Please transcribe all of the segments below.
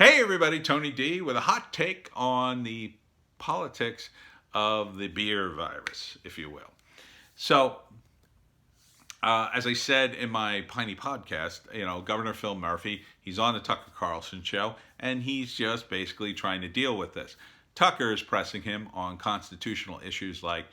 Hey everybody, Tony D with a hot take on the politics of the beer virus, if you will. So, as I said in my Piney podcast, Governor Phil Murphy, he's on the Tucker Carlson show, and he's just basically trying to deal with this. Tucker is pressing him on constitutional issues like,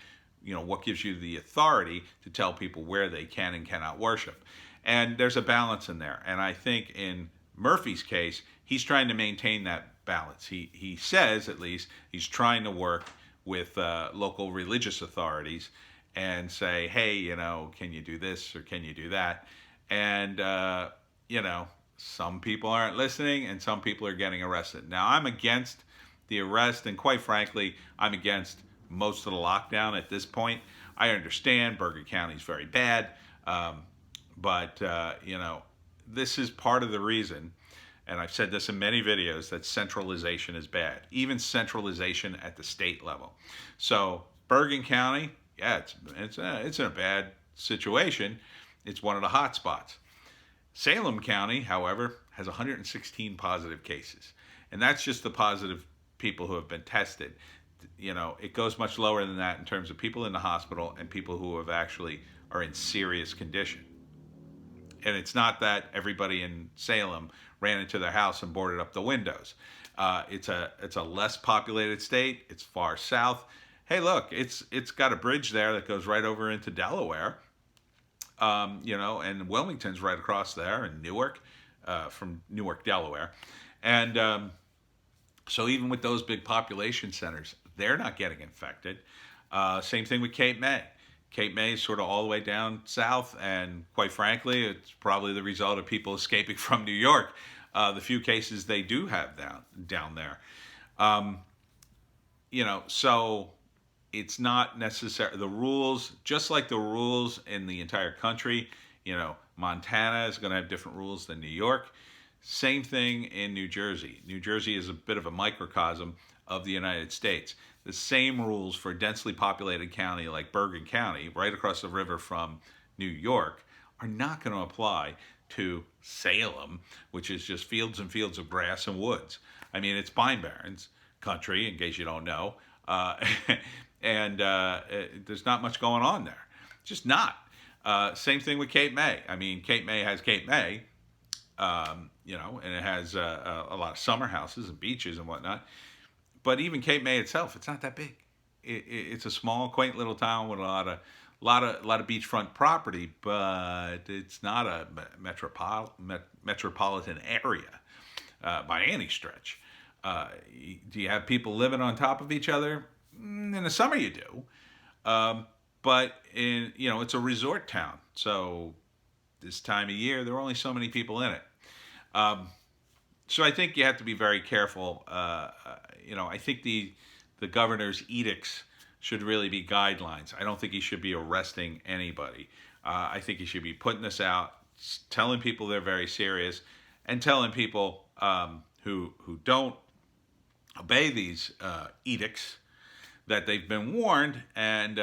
what gives you the authority to tell people where they can and cannot worship. And there's a balance in there. And I think in Murphy's case, he's trying to maintain that balance. He says, at least, he's trying to work with local religious authorities and say, hey, can you do this or can you do that? And, some people aren't listening and some people are getting arrested. Now, I'm against the arrest, and quite frankly, I'm against most of the lockdown at this point. I understand Bergen County is very bad, but this is part of the reason, and I've said this in many videos, that centralization is bad, even centralization at the state level. So Bergen County, yeah, it's in a bad situation. It's one of the hot spots. Salem County, however, has 116 positive cases, and that's just the positive people who have been tested. It goes much lower than that in terms of people in the hospital and people who have actually are in serious condition. And it's not that everybody in Salem ran into their house and boarded up the windows. It's a less populated state. It's far south. Hey, look, it's got a bridge there that goes right over into Delaware. And Wilmington's right across there, and Newark, from Newark, Delaware. And so even with those big population centers, they're not getting infected. Same thing with Cape May. Cape May is sort of all the way down south, and quite frankly, it's probably the result of people escaping from New York. The few cases they do have down there. So it's not necessary. The rules, just like the rules in the entire country, Montana is going to have different rules than New York. Same thing in New Jersey. New Jersey is a bit of a microcosm of the United States. The same rules for a densely populated county like Bergen County, right across the river from New York, are not going to apply to Salem, which is just fields and fields of grass and woods. I mean, it's Pine Barrens country, in case you don't know, and there's not much going on there. Just not. Same thing with Cape May. I mean, Cape May has Cape May, and it has a lot of summer houses and beaches and whatnot. But even Cape May itself, it's not that big. It's a small, quaint little town with a lot of beachfront property, but it's not a metropolitan area by any stretch. Do you have people living on top of each other? In the summer, you do. But it's a resort town, so this time of year there are only so many people in it. So I think you have to be very careful. I think the governor's edicts should really be guidelines. I don't think he should be arresting anybody. I think he should be putting this out, telling people they're very serious, and telling people who don't obey these edicts that they've been warned, and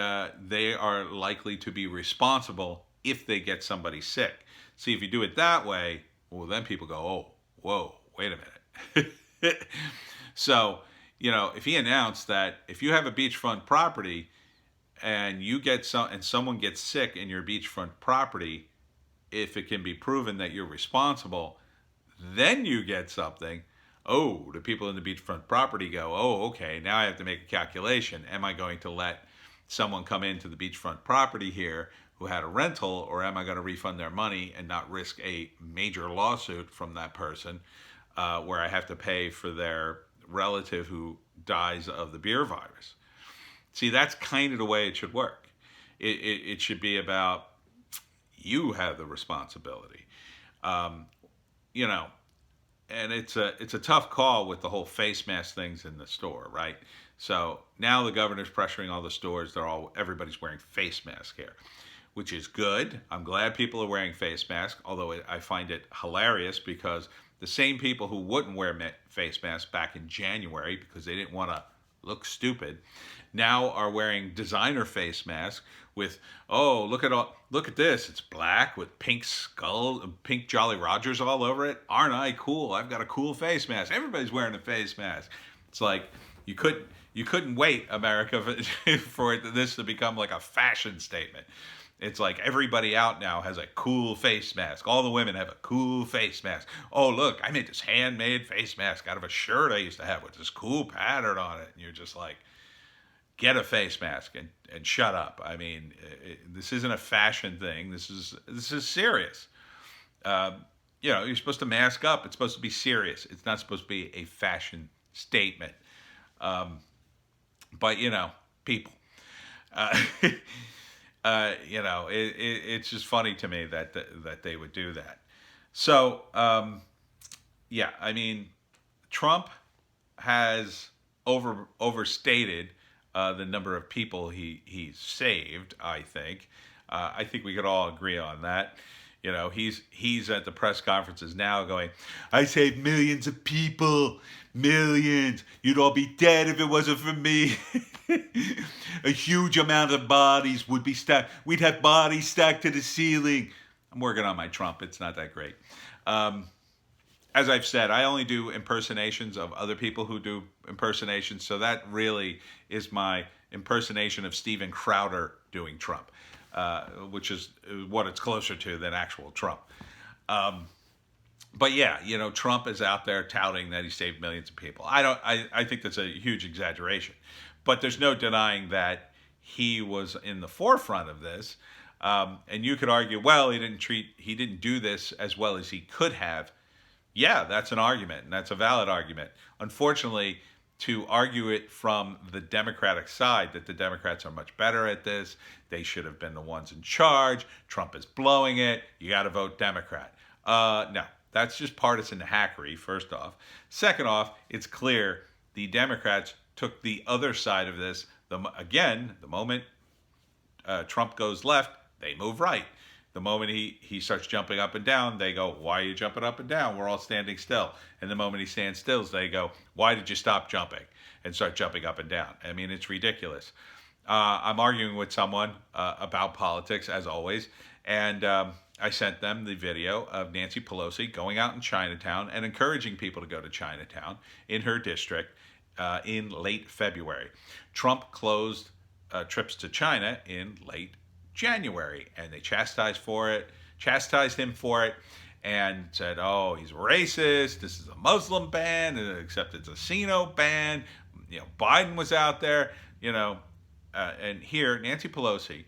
they are likely to be responsible if they get somebody sick. See, if you do it that way, well, then people go, oh, whoa, wait a minute. So, if he announced that if you have a beachfront property and someone gets sick in your beachfront property, if it can be proven that you're responsible, then you get something. Oh, the people in the beachfront property go, oh, okay, now I have to make a calculation. Am I going to let someone come into the beachfront property here who had a rental, or am I going to refund their money and not risk a major lawsuit from that person where I have to pay for their relative who dies of the beer virus? See, that's kind of the way it should work. It should be about you have the responsibility. And it's a tough call with the whole face mask things in the store, right? So now the governor's pressuring all the stores. Everybody's wearing face masks here, which is good. I'm glad people are wearing face masks, although I find it hilarious because the same people who wouldn't wear face masks back in January because they didn't want to look stupid, now are wearing designer face masks with, oh, look at this, it's black with pink skull, pink Jolly Rogers all over it. Aren't I cool? I've got a cool face mask. Everybody's wearing a face mask. It's like you couldn't wait, America, for this to become like a fashion statement. It's like everybody out now has a cool face mask. All the women have a cool face mask. Oh, look, I made this handmade face mask out of a shirt I used to have with this cool pattern on it. And you're just like, get a face mask and shut up. I mean, this isn't a fashion thing. This is serious. You're supposed to mask up. It's supposed to be serious. It's not supposed to be a fashion statement. But people. Uh, it's just funny to me that they would do that. So, yeah, I mean, Trump has overstated the number of people he's saved. I think we could all agree on that. He's at the press conferences now going, I saved millions of people, millions. You'd all be dead if it wasn't for me. A huge amount of bodies would be stacked. We'd have bodies stacked to the ceiling. I'm working on my Trump. It's not that great. As I've said, I only do impersonations of other people who do impersonations. So that really is my impersonation of Steven Crowder doing Trump. Which is what it's closer to than actual Trump. But yeah, Trump is out there touting that he saved millions of people. I think that's a huge exaggeration, but there's no denying that he was in the forefront of this. And you could argue, well, he didn't do this as well as he could have. Yeah, that's an argument, and that's a valid argument. Unfortunately, to argue it from the Democratic side, that the Democrats are much better at this, they should have been the ones in charge, Trump is blowing it, you got to vote Democrat. No, that's just partisan hackery, first off. Second off, it's clear the Democrats took the other side of this. The moment Trump goes left, they move right. The moment he starts jumping up and down, they go, why are you jumping up and down? We're all standing still. And the moment he stands still, they go, why did you stop jumping? And start jumping up and down. I mean, it's ridiculous. I'm arguing with someone about politics, as always. And I sent them the video of Nancy Pelosi going out in Chinatown and encouraging people to go to Chinatown in her district in late February. Trump closed trips to China in late January, and they chastised him for it, and said, oh, he's racist, this is a Muslim ban, except it's a Sino ban. Biden was out there, and here Nancy Pelosi,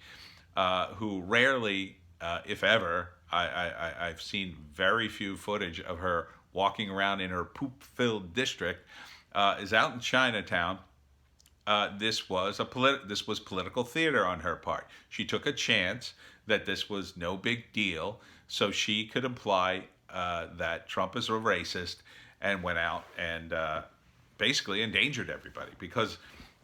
who rarely, if ever, I've seen very few footage of her walking around in her poop-filled district, is out in Chinatown. This was political theater on her part. She took a chance that this was no big deal, so she could imply that Trump is a racist, and went out and basically endangered everybody. Because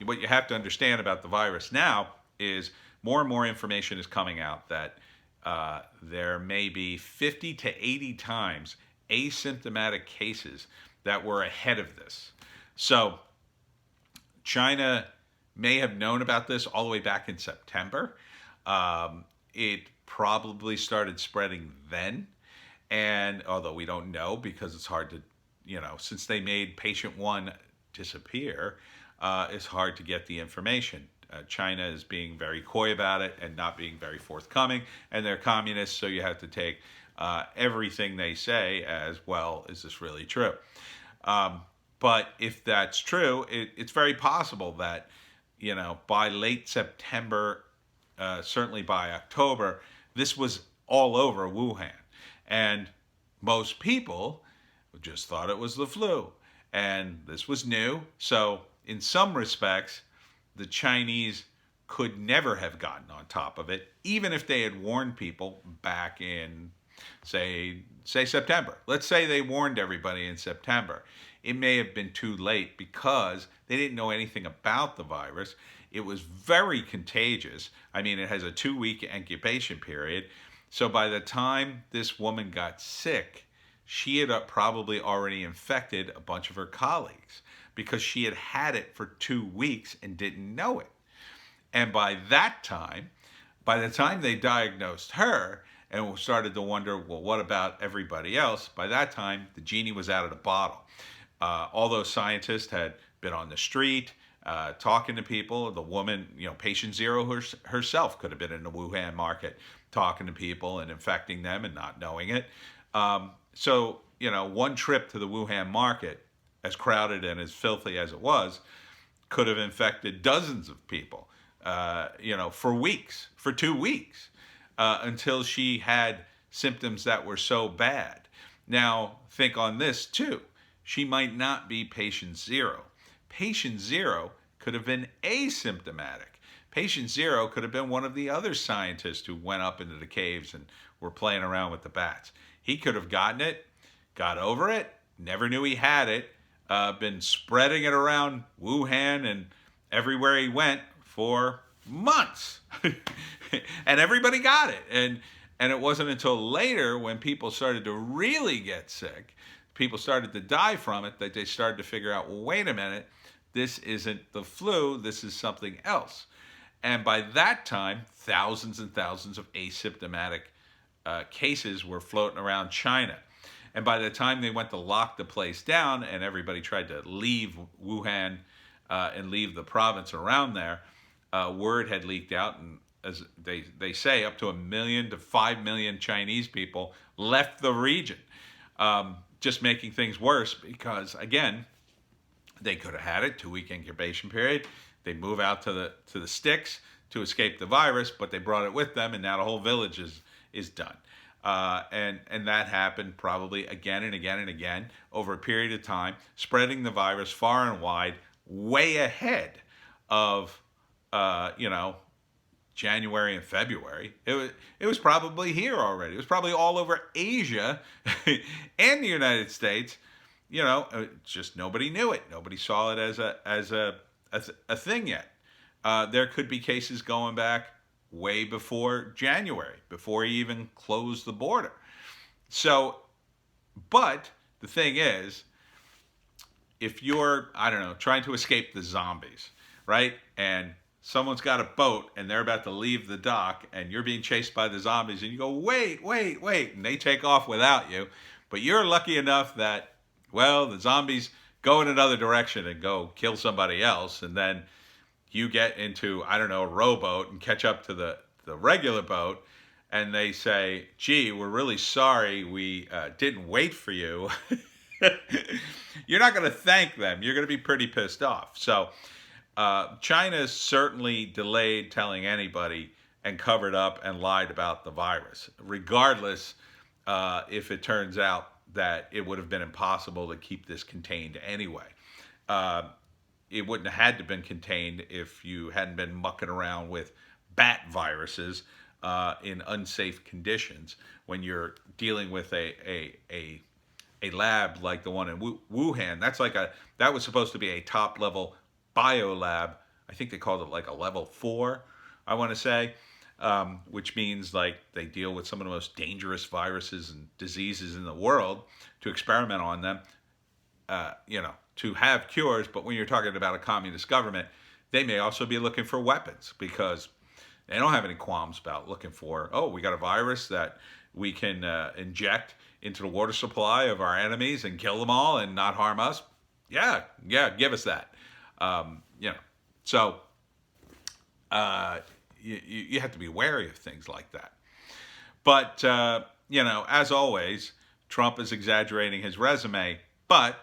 what you have to understand about the virus now is more and more information is coming out that there may be 50 to 80 times asymptomatic cases that were ahead of this. So China may have known about this all the way back in September. It probably started spreading then. And although we don't know, because it's hard to, since they made patient one disappear, it's hard to get the information. China is being very coy about it and not being very forthcoming. And they're communists, so you have to take everything they say as, well, is this really true? But if that's true, it's very possible that, by late September, certainly by October, this was all over Wuhan. And most people just thought it was the flu. And this was new. So in some respects, the Chinese could never have gotten on top of it, even if they had warned people back in, say September. Let's say they warned everybody in September. It may have been too late because they didn't know anything about the virus. It was very contagious. I mean, it has a 2-week incubation period. So by the time this woman got sick, she had probably already infected a bunch of her colleagues because she had had it for 2 weeks and didn't know it. And by the time they diagnosed her and started to wonder, well, what about everybody else? By that time, the genie was out of the bottle. All those scientists had been on the street, talking to people. The woman, patient zero herself could have been in the Wuhan market talking to people and infecting them and not knowing it. So, one trip to the Wuhan market, as crowded and as filthy as it was, could have infected dozens of people, for weeks, for 2 weeks, until she had symptoms that were so bad. Now, think on this too. She might not be patient zero. Patient zero could have been asymptomatic. Patient zero could have been one of the other scientists who went up into the caves and were playing around with the bats. He could have gotten it, got over it, never knew he had it, been spreading it around Wuhan and everywhere he went for months. And everybody got it. And it wasn't until later, when people started to really get sick, people started to die from it, that they started to figure out, well, wait a minute, this isn't the flu, this is something else. And by that time, thousands and thousands of asymptomatic cases were floating around China. And by the time they went to lock the place down and everybody tried to leave Wuhan and leave the province around there, word had leaked out, and as they say, up to 1 million to 5 million Chinese people left the region, just making things worse because, again, they could have had it, 2-week incubation period. They move out to the sticks to escape the virus, but they brought it with them, and now the whole village is done. And that happened probably again and again and again over a period of time, spreading the virus far and wide, way ahead of January and February. It was probably here already. It was probably all over Asia and the United States. Just nobody knew it. Nobody saw it as a thing yet. There could be cases going back way before January, before he even closed the border. So, but the thing is, if you're, trying to escape the zombies, right? And someone's got a boat and they're about to leave the dock and you're being chased by the zombies and you go, wait, and they take off without you. But you're lucky enough that, well, the zombies go in another direction and go kill somebody else, and then you get into, a rowboat and catch up to the regular boat, and they say, gee, we're really sorry we didn't wait for you. You're not going to thank them. You're going to be pretty pissed off. So China certainly delayed telling anybody and covered up and lied about the virus, regardless if it turns out that it would have been impossible to keep this contained anyway. It wouldn't have had to been contained if you hadn't been mucking around with bat viruses in unsafe conditions. When you're dealing with a lab like the one in Wuhan, that was supposed to be a top level bio lab. I think they called it like a level 4, I want to say, which means like they deal with some of the most dangerous viruses and diseases in the world to experiment on them. To have cures, but when you're talking about a communist government, they may also be looking for weapons, because they don't have any qualms about looking for, we got a virus that we can inject into the water supply of our enemies and kill them all and not harm us. Yeah, give us that. So you have to be wary of things like that. But, as always, Trump is exaggerating his resume, but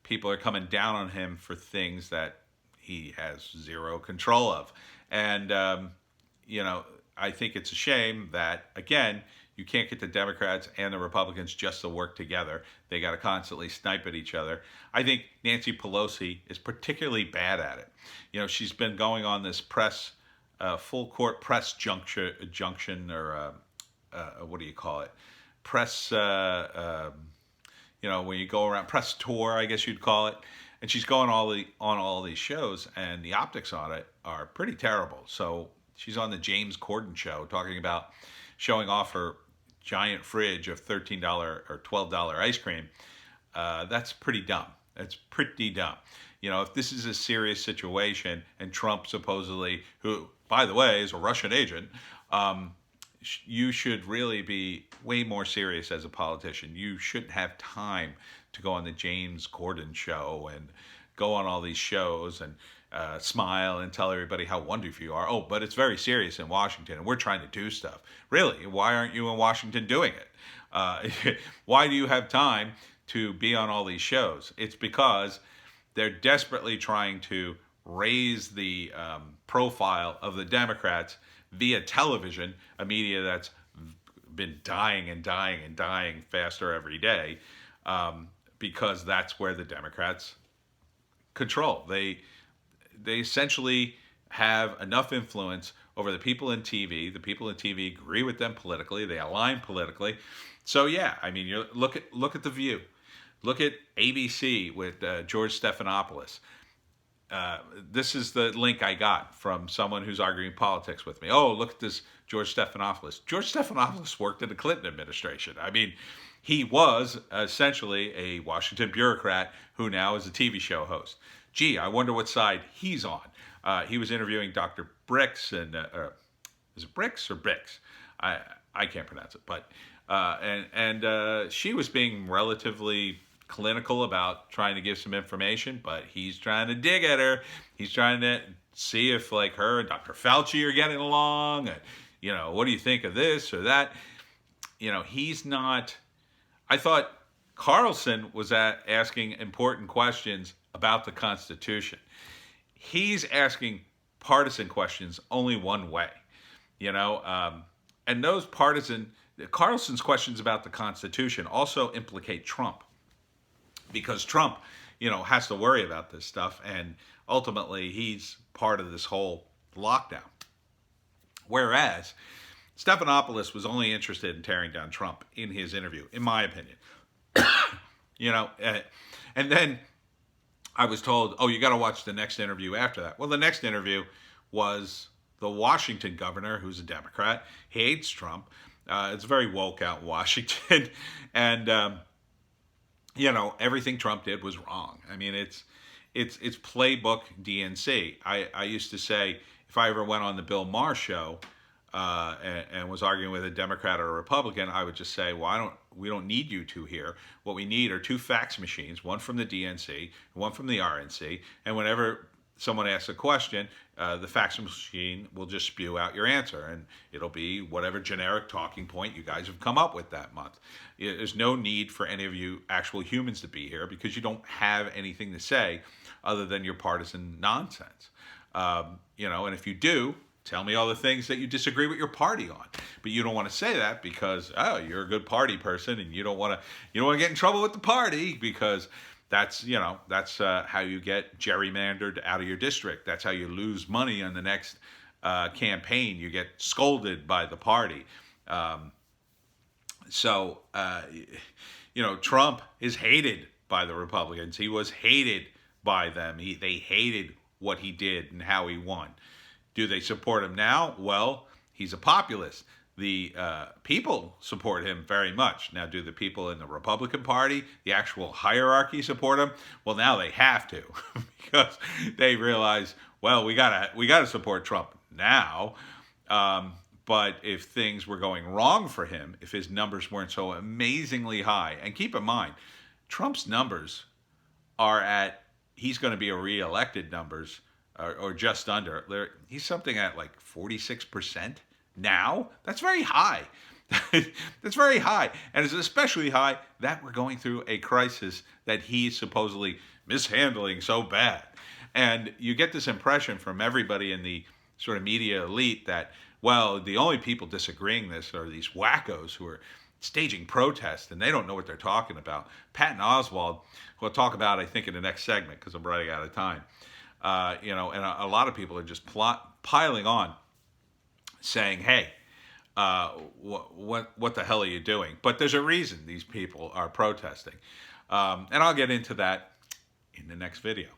people are coming down on him for things that he has zero control of. And, I think it's a shame that, again, you can't get the Democrats and the Republicans just to work together. They got to constantly snipe at each other. I think Nancy Pelosi is particularly bad at it. She's been going on this full court press junction, or what do you call it? Press, when you go around, press tour, I guess you'd call it. And she's going on all these shows, and the optics on it are pretty terrible. So she's on the James Corden show talking about showing off her giant fridge of $13 or $12 ice cream, that's pretty dumb. That's pretty dumb. You know, if this is a serious situation and Trump supposedly, who, by the way, is a Russian agent, you should really be way more serious as a politician. You shouldn't have time to go on the James Corden show and go on all these shows and smile and tell everybody how wonderful you are. Oh, but it's very serious in Washington and we're trying to do stuff. Really? Why aren't you in Washington doing it? Why do you have time to be on all these shows? It's because they're desperately trying to raise the profile of the Democrats via television, a media that's been dying and dying and dying faster every day, because that's where the Democrats control. They essentially have enough influence over the people in TV. The people in TV agree with them politically. They align politically. So yeah, I mean, look at The View. Look at ABC with George Stephanopoulos. This is the link I got from someone who's arguing politics with me. Oh, look at this George Stephanopoulos. George Stephanopoulos worked in the Clinton administration. I mean, he was essentially a Washington bureaucrat who now is a TV show host. Gee, I wonder what side he's on. He was interviewing Dr. Bricks, and is it Bricks or Bix? I can't pronounce it, but she was being relatively clinical about trying to give some information, but he's trying to dig at her. He's trying to see if like her and Dr. Fauci are getting along. And, you know, what do you think of this or that? You know, he's not. I thought Carlson was asking important questions about the Constitution. He's asking partisan questions only one way, you know, and those Carlson's questions about the Constitution also implicate Trump, because Trump, you know, has to worry about this stuff, and ultimately he's part of this whole lockdown. Whereas Stephanopoulos was only interested in tearing down Trump in his interview, in my opinion. You know, and then I was told, oh, you got to watch the next interview after that. Well, the next interview was the Washington governor, who's a Democrat. He hates Trump. It's very woke out in Washington. And, you know, everything Trump did was wrong. I mean, it's playbook DNC. I used to say, if I ever went on the Bill Maher show and was arguing with a Democrat or a Republican, I would just say, well, we don't need you two here. What we need are two fax machines, one from the DNC, one from the RNC, and whenever someone asks a question, the fax machine will just spew out your answer, and it'll be whatever generic talking point you guys have come up with that month. There's no need for any of you actual humans to be here, because you don't have anything to say other than your partisan nonsense. You know, and if you do, tell me all the things that you disagree with your party on. But you don't want to say that because, oh, you're a good party person and you don't want to get in trouble with the party, because that's how you get gerrymandered out of your district. That's how you lose money on the next campaign. You get scolded by the party. Trump is hated by the Republicans. He was hated by them. They hated what he did and how he won. Do they support him now? Well, he's a populist. The people support him very much. Now, do the people in the Republican Party, the actual hierarchy, support him? Well, now they have to, because they realize, well, we gotta support Trump now. But if things were going wrong for him, if his numbers weren't so amazingly high, and keep in mind, Trump's numbers he's going to be a re-elected numbers, or just under. He's something at like 46% now. That's very high. That's very high. And it's especially high that we're going through a crisis that he's supposedly mishandling so bad. And you get this impression from everybody in the sort of media elite that, well, the only people disagreeing this are these wackos who are staging protests, and they don't know what they're talking about. Patton Oswalt, who I'll talk about, I think, in the next segment, because I'm running out of time. And a lot of people are just piling on, saying, "Hey, what the hell are you doing?" But there's a reason these people are protesting, and I'll get into that in the next video.